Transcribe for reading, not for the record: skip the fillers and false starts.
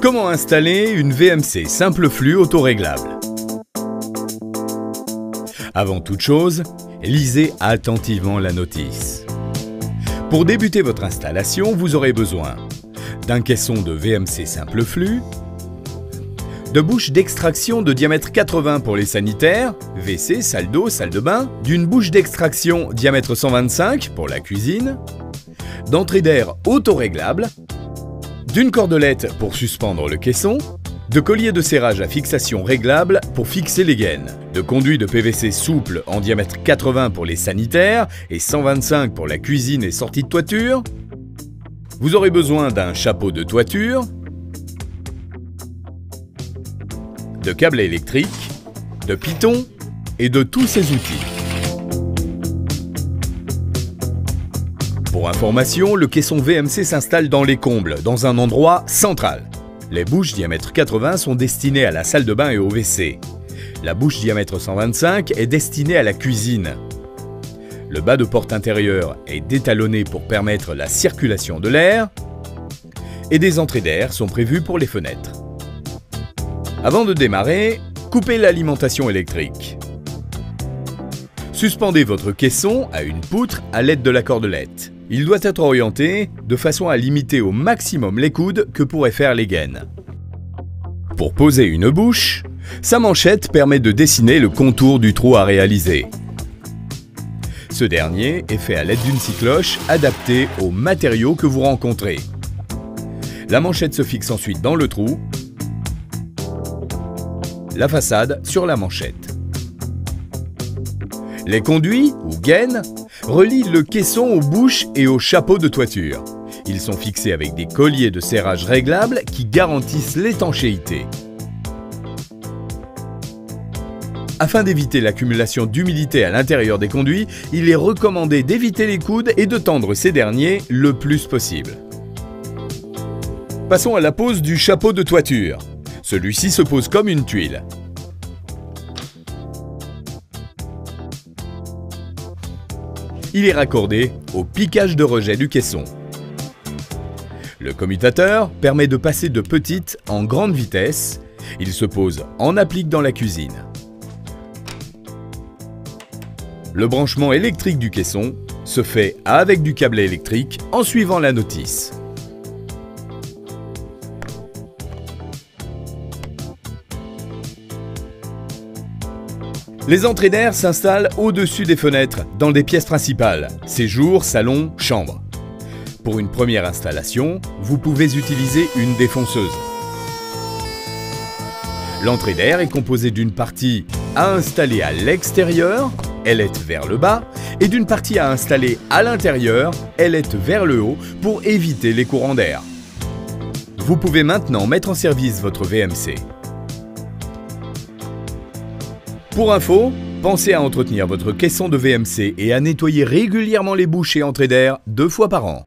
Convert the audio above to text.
Comment installer une VMC simple flux autoréglable? Avant toute chose, lisez attentivement la notice. Pour débuter votre installation, vous aurez besoin d'un caisson de VMC simple flux, de bouches d'extraction de diamètre 80 pour les sanitaires, WC, salle d'eau, salle de bain, d'une bouche d'extraction diamètre 125 pour la cuisine, d'entrée d'air autoréglable, d'une cordelette pour suspendre le caisson, de collier de serrage à fixation réglable pour fixer les gaines, de conduit de PVC souple en diamètre 80 pour les sanitaires et 125 pour la cuisine et sortie de toiture. Vous aurez besoin d'un chapeau de toiture, de câbles électriques, de pitons et de tous ces outils. Pour information, le caisson VMC s'installe dans les combles, dans un endroit central. Les bouches diamètre 80 sont destinées à la salle de bain et au WC. La bouche diamètre 125 est destinée à la cuisine. Le bas de porte intérieur est détalonné pour permettre la circulation de l'air et des entrées d'air sont prévues pour les fenêtres. Avant de démarrer, coupez l'alimentation électrique. Suspendez votre caisson à une poutre à l'aide de la cordelette. Il doit être orienté de façon à limiter au maximum les coudes que pourraient faire les gaines. Pour poser une bouche, sa manchette permet de dessiner le contour du trou à réaliser. Ce dernier est fait à l'aide d'une scie cloche adaptée aux matériaux que vous rencontrez. La manchette se fixe ensuite dans le trou, la façade sur la manchette. Les conduits, ou gaines, relient le caisson aux bouches et au chapeau de toiture. Ils sont fixés avec des colliers de serrage réglables qui garantissent l'étanchéité. Afin d'éviter l'accumulation d'humidité à l'intérieur des conduits, il est recommandé d'éviter les coudes et de tendre ces derniers le plus possible. Passons à la pose du chapeau de toiture. Celui-ci se pose comme une tuile. Il est raccordé au piquage de rejet du caisson. Le commutateur permet de passer de petite en grande vitesse. Il se pose en applique dans la cuisine. Le branchement électrique du caisson se fait avec du câble électrique en suivant la notice. Les entrées d'air s'installent au-dessus des fenêtres, dans des pièces principales, séjour, salon, chambre. Pour une première installation, vous pouvez utiliser une défonceuse. L'entrée d'air est composée d'une partie à installer à l'extérieur, ailette vers le bas, et d'une partie à installer à l'intérieur, ailette vers le haut, pour éviter les courants d'air. Vous pouvez maintenant mettre en service votre VMC. Pour info, pensez à entretenir votre caisson de VMC et à nettoyer régulièrement les bouches et entrées d'air 2 fois par an.